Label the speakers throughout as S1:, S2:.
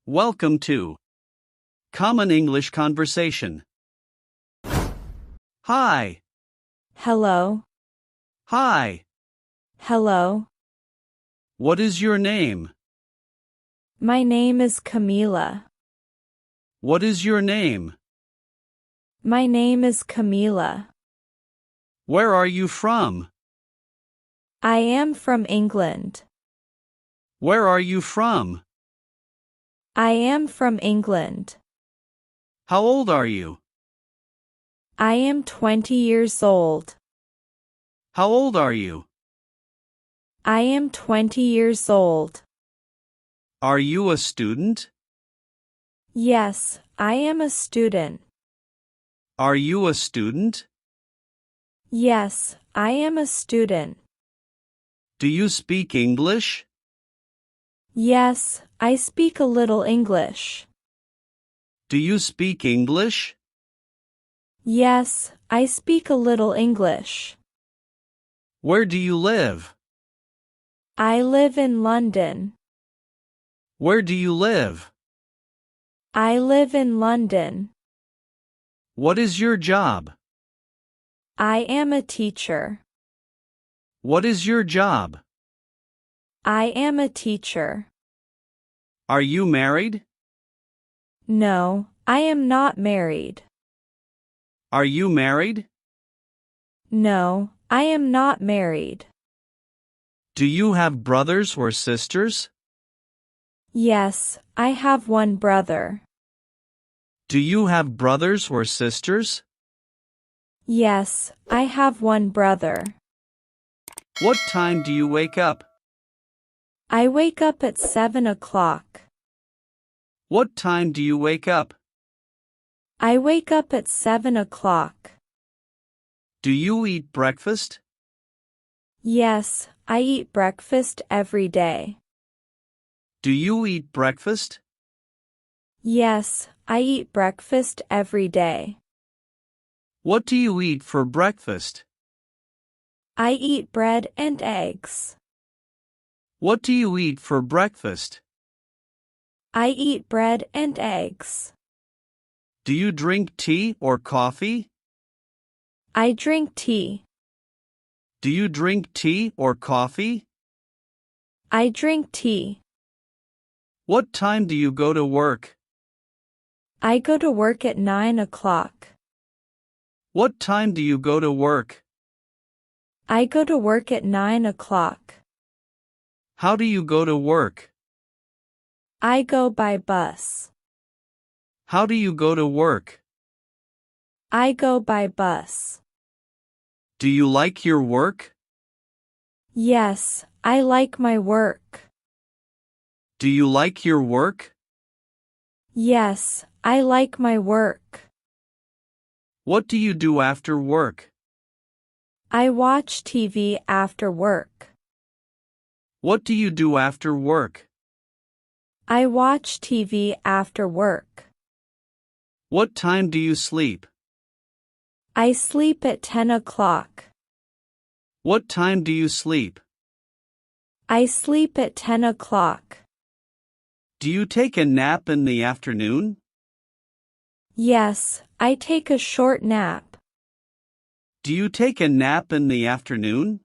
S1: Welcome to Common English Conversation. Hi.
S2: Hello.
S1: Hi.
S2: Hello.
S1: What is your name?
S2: My name is Camila.
S1: What is your name?
S2: My name is Camila.
S1: Where are you from?
S2: I am from England.
S1: Where are you from?
S2: I am from England.
S1: How old are you?
S2: I am 20 years old.
S1: How old are you?
S2: I am 20 years old.
S1: Are you a student?
S2: Yes, I am a student.
S1: Are you a student?
S2: Yes, I am a student.
S1: Do you speak English?
S2: Yes, I speak a little English.
S1: Do you speak English?
S2: Yes, I speak a little English.
S1: Where do you live?
S2: I live in London.
S1: Where do you live?
S2: I live in London.
S1: What is your job?
S2: I am a teacher.
S1: What is your job?
S2: I am a teacher.
S1: Are you married?
S2: No, I am not married.
S1: Are you married?
S2: No, I am not married.
S1: Do you have brothers or sisters?
S2: Yes, I have one brother.
S1: Do you have brothers or sisters?
S2: Yes, I have one brother.
S1: What time do you wake up?
S2: I wake up at 7 o'clock.
S1: What time do you wake up?
S2: I wake up at 7 o'clock.
S1: Do you eat breakfast?
S2: Yes, I eat breakfast every day.
S1: Do you eat breakfast?
S2: Yes, I eat breakfast every day.
S1: What do you eat for breakfast?
S2: I eat bread and eggs.
S1: What do you eat for breakfast?
S2: I eat bread and eggs.
S1: Do you drink tea or coffee?
S2: I drink tea.
S1: Do you drink tea or coffee?
S2: I drink tea.
S1: What time do you go to work?
S2: I go to work at 9 o'clock.
S1: What time do you go to work?
S2: I go to work at 9 o'clock.
S1: How do you go to work?
S2: I go by bus.
S1: How do you go to work?
S2: I go by bus.
S1: Do you like your work?
S2: Yes, I like my work.
S1: Do you like your work?
S2: Yes, I like my work.
S1: What do you do after work?
S2: I watch TV after work.
S1: What do you do after work?
S2: I watch TV after work.
S1: What time do you sleep?
S2: I sleep at 10 o'clock.
S1: What time do you sleep?
S2: I sleep at 10 o'clock.
S1: Do you take a nap in the afternoon?
S2: Yes, I take a short nap.
S1: Do you take a nap in the afternoon?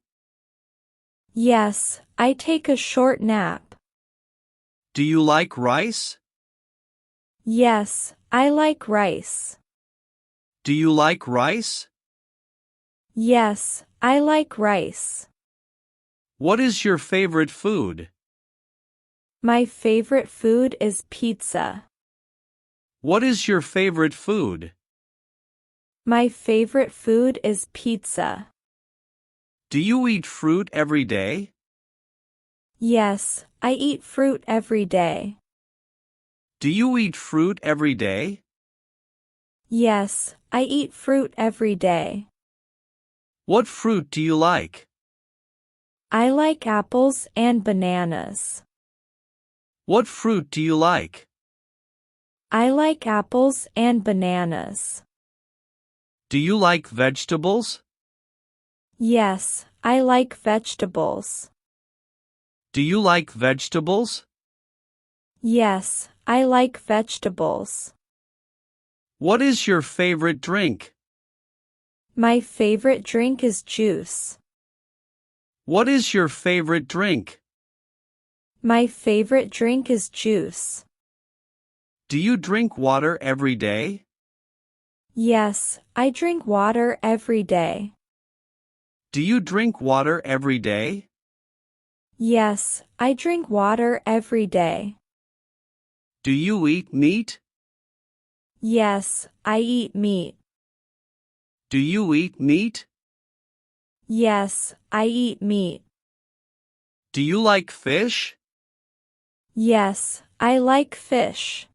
S2: Yes, I take a short nap.
S1: Do you like rice?
S2: Yes, I like rice.
S1: Do you like rice?
S2: Yes, I like rice.
S1: What is your favorite food?
S2: My favorite food is pizza.
S1: What is your favorite food?
S2: My favorite food is pizza.
S1: Do you eat fruit every day?
S2: Yes, I eat fruit every day.
S1: Do you eat fruit every day?
S2: Yes, I eat fruit every day.
S1: What fruit do you like?
S2: I like apples and bananas.
S1: What fruit do you like?
S2: I like apples and bananas.
S1: Do you like vegetables?
S2: Yes, I like vegetables.
S1: Do you like vegetables?
S2: Yes, I like vegetables.
S1: What is your favorite drink?
S2: My favorite drink is juice.
S1: What is your favorite drink?
S2: My favorite drink is juice.
S1: Do you drink water every day?
S2: Yes, I drink water every day.
S1: Do you drink water every day?
S2: Yes, I drink water every day.
S1: Do you eat meat?
S2: Yes, I eat meat.
S1: Do you eat meat?
S2: Yes, I eat meat.
S1: Do you like fish?
S2: Yes, I like fish.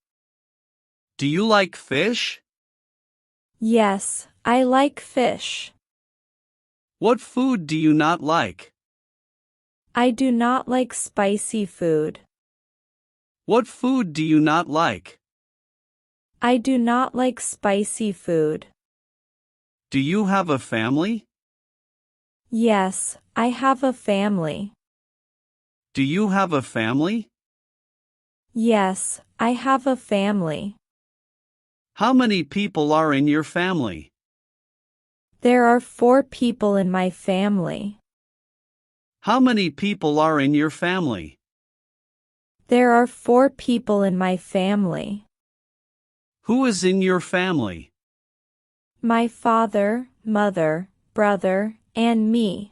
S1: Do you like fish?
S2: Yes, I like fish.
S1: What food do you not like?
S2: I do not like spicy food.
S1: What food do you not like?
S2: I do not like spicy food.
S1: Do you have a family?
S2: Yes, I have a family.
S1: Do you have a family?
S2: Yes, I have a family.
S1: How many people are in your family?
S2: There are 4 people in my family.
S1: How many people are in your family?
S2: There are 4 people in my family.
S1: Who is in your family?
S2: My father, mother, brother, and me.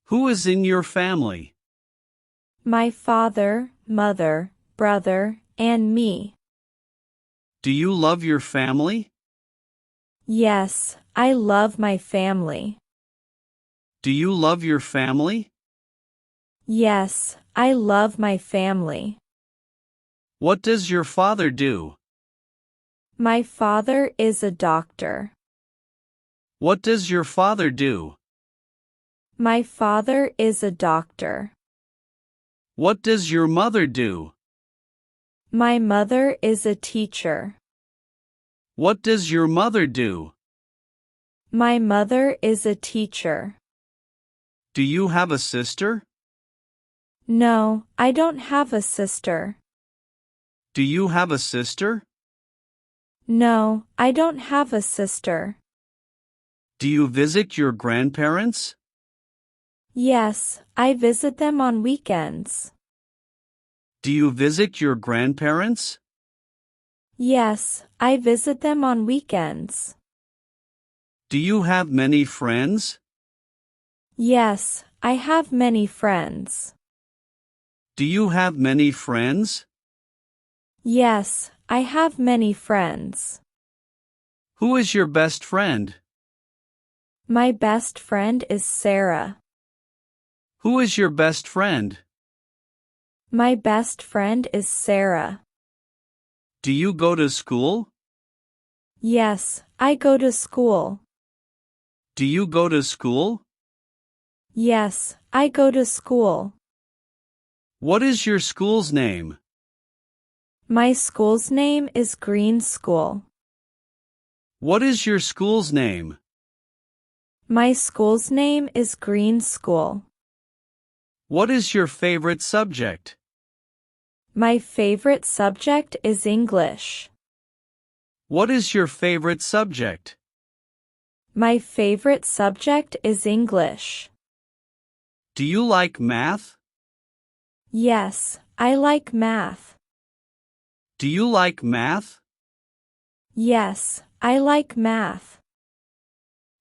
S1: Who is in your family?
S2: My father, mother, brother, and me.
S1: Do you love your family?
S2: Yes, I love my family.
S1: Do you love your family?
S2: Yes, I love my family.
S1: What does your father do?
S2: My father is a doctor.
S1: What does your father do?
S2: My father is a doctor.
S1: What does your mother do?
S2: My mother is a teacher.
S1: What does your mother do?
S2: My mother is a teacher.
S1: Do you have a sister?
S2: No, I don't have a sister.
S1: Do you have a sister?
S2: No, I don't have a sister.
S1: Do you visit your grandparents?
S2: Yes, I visit them on weekends.
S1: Do you visit your grandparents?
S2: Yes, I visit them on weekends.
S1: Do you have many friends?
S2: Yes, I have many friends.
S1: Do you have many friends?
S2: Yes, I have many friends.
S1: Who is your best friend?
S2: My best friend is Sarah.
S1: Who is your best friend?
S2: My best friend is Sarah.
S1: Do you go to school?
S2: Yes, I go to school.
S1: Do you go to school?
S2: Yes, I go to school.
S1: What is your school's name?
S2: My school's name is Green School.
S1: What is your school's name?
S2: My school's name is Green School.
S1: What is your favorite subject?
S2: My favorite subject is English.
S1: What is your favorite subject?
S2: My favorite subject is English.
S1: Do you like math?
S2: Yes, I like math.
S1: Do you like math?
S2: Yes, I like math.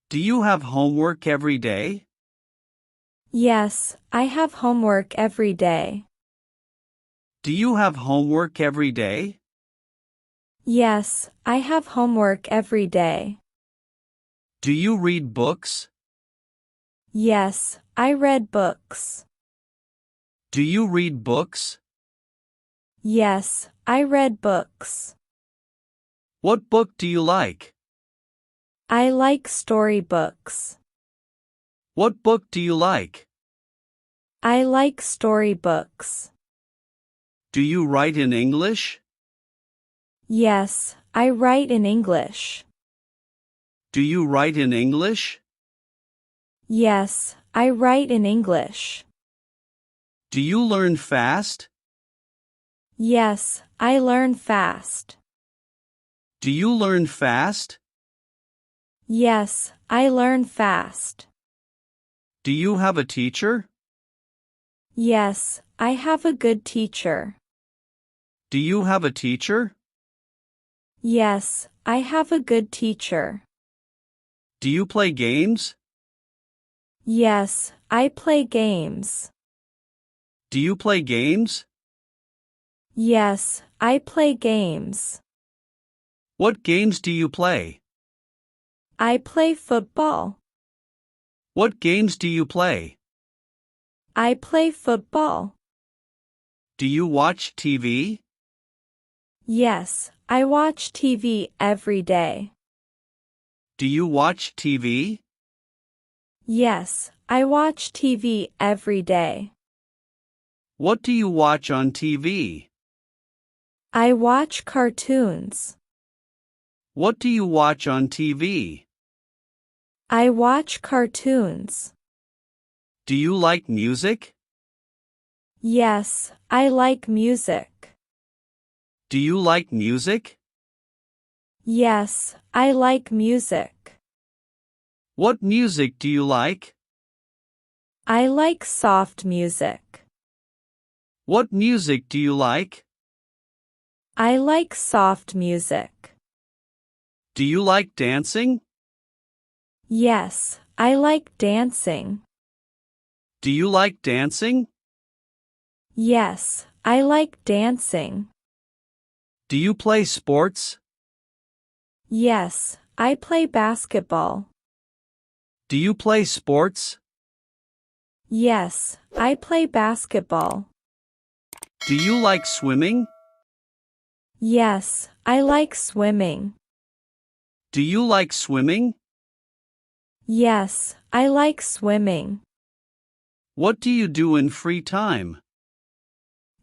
S1: Do you have homework every day?
S2: Yes, I have homework every day.
S1: Do you have homework every day?
S2: Yes, I have homework every day.
S1: Do you read books?
S2: Yes, I read books.
S1: Do you read books?
S2: Yes, I read books.
S1: What book do you like?
S2: I like storybooks.
S1: What book do you like?
S2: I like storybooks.
S1: Do you write in English?
S2: Yes, I write in English.
S1: Do you write in English?
S2: Yes, I write in English.
S1: Do you learn fast?
S2: Yes, I learn fast.
S1: Do you learn fast?
S2: Yes, I learn fast.
S1: Do you have a teacher?
S2: Yes, I have a good teacher.
S1: Do you have a teacher?
S2: Yes, I have a good teacher.
S1: Do you play games?
S2: Yes, I play games.
S1: Do you play games?
S2: Yes, I play games.
S1: What games do you play?
S2: I play football.
S1: What games do you play?
S2: I play football.
S1: Do you watch TV?
S2: Yes, I watch TV every day.
S1: Do you watch TV?
S2: Yes, I watch TV every day.
S1: What do you watch on TV?
S2: I watch cartoons.
S1: What do you watch on TV?
S2: I watch cartoons.
S1: Do you like music?
S2: Yes, I like music.
S1: Do you like music?
S2: Yes, I like music.
S1: What music do you like?
S2: I like soft music.
S1: What music do you like?
S2: I like soft music.
S1: Do you like dancing?
S2: Yes, I like dancing.
S1: Do you like dancing?
S2: Yes, I like dancing.
S1: Do you play sports?
S2: Yes, I play basketball.
S1: Do you play sports?
S2: Yes, I play basketball.
S1: Do you like swimming?
S2: Yes, I like swimming.
S1: Do you like swimming?
S2: Yes, I like swimming.
S1: What do you do in free time?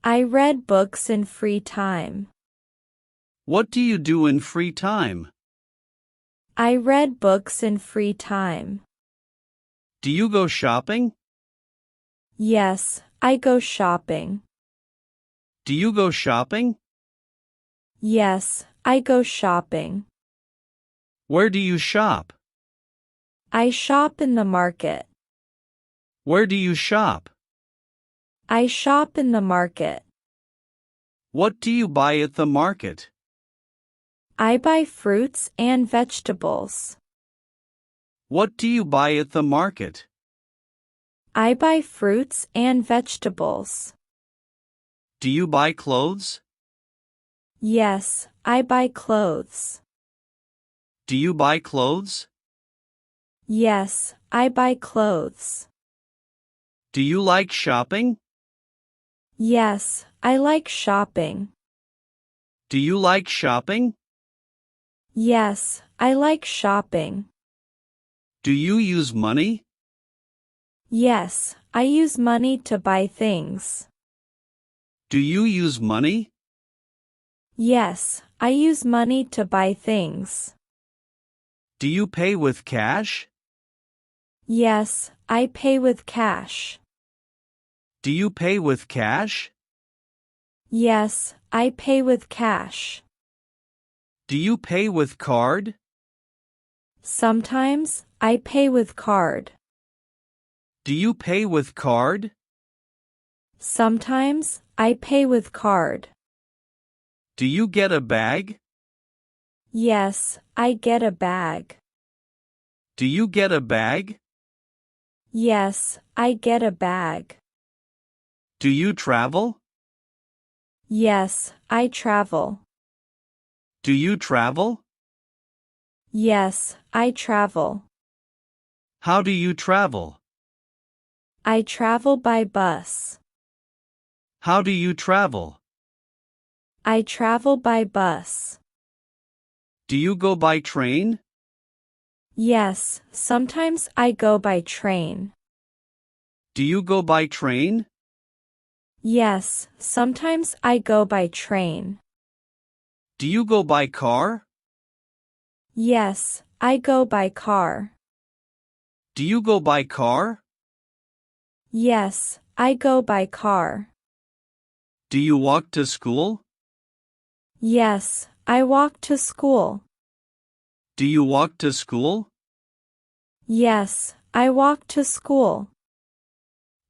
S2: I read books in free time.
S1: What do you do in free time?
S2: I read books in free time.
S1: Do you go shopping?
S2: Yes, I go shopping.
S1: Do you go shopping?
S2: Yes, I go shopping.
S1: Where do you shop?
S2: I shop in the market.
S1: Where do you shop?
S2: I shop in the market.
S1: What do you buy at the market?
S2: I buy fruits and vegetables.
S1: What do you buy at the market?
S2: I buy fruits and vegetables.
S1: Do you buy clothes?
S2: Yes, I buy clothes.
S1: Do you buy clothes?
S2: Yes, I buy clothes.
S1: Do you like shopping?
S2: Yes, I like shopping.
S1: Do you like shopping?
S2: Yes, I like shopping.
S1: Do you use money?
S2: Yes, I use money to buy things.
S1: Do you use money?
S2: Yes, I use money to buy things.
S1: Do you pay with cash?
S2: Yes, I pay with cash.
S1: Do you pay with cash?
S2: Yes, I pay with cash.
S1: Do you pay with card?
S2: Sometimes, I pay with card.
S1: Do you pay with card?
S2: Sometimes, I pay with card.
S1: Do you get a bag?
S2: Yes, I get a bag.
S1: Do you get a bag?
S2: Yes, I get a bag.
S1: Do you travel?
S2: Yes, I travel.
S1: Do you travel?
S2: Yes, I travel.
S1: How do you travel?
S2: I travel by bus.
S1: How do you travel?
S2: I travel by bus.
S1: Do you go by train?
S2: Yes, sometimes I go by train.
S1: Do you go by train?
S2: Yes, sometimes I go by train.
S1: Do you go by car?
S2: Yes, I go by car.
S1: Do you go by car?
S2: Yes, I go by car.
S1: Do you walk to school?
S2: Yes, I walk to school.
S1: Do you walk to school?
S2: Yes, I walk to school.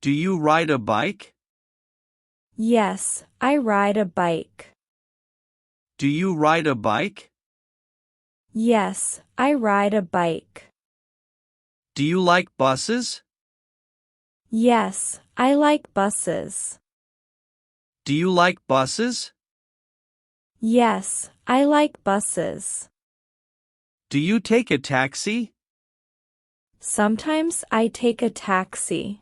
S1: Do you ride a bike?
S2: Yes, I ride a bike.
S1: Do you ride a bike?
S2: Yes, I ride a bike.
S1: Do you like buses?
S2: Yes, I like buses.
S1: Do you like buses?
S2: Yes, I like buses.
S1: Do you take a taxi?
S2: Sometimes I take a taxi.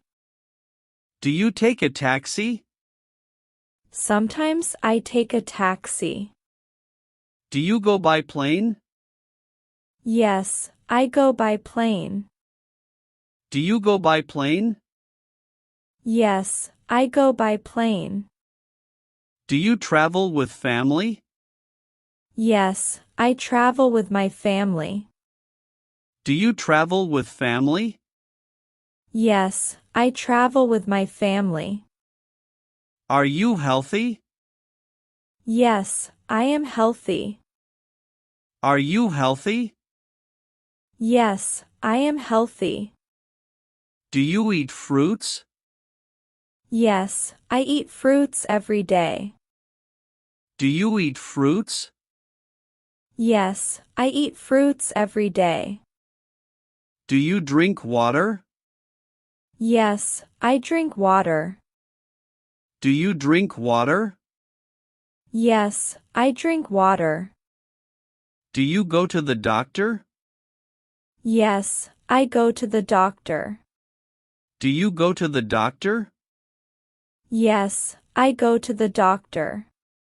S1: Do you take a taxi?
S2: Sometimes I take a taxi.
S1: Do you go by plane?
S2: Yes, I go by plane.
S1: Do you go by plane?
S2: Yes, I go by plane.
S1: Do you travel with family?
S2: Yes, I travel with my family.
S1: Do you travel with family?
S2: Yes, I travel with my family.
S1: Are you healthy?
S2: Yes, I am healthy.
S1: Are you healthy?
S2: Yes, I am healthy.
S1: Do you eat fruits?
S2: Yes, I eat fruits every day.
S1: Do you eat fruits?
S2: Yes, I eat fruits every day.
S1: Do you drink water?
S2: Yes, I drink water.
S1: Do you drink water?
S2: Yes, I drink water.
S1: Do you go to the doctor?
S2: Yes, I go to the doctor.
S1: Do you go to the doctor?
S2: Yes, I go to the doctor.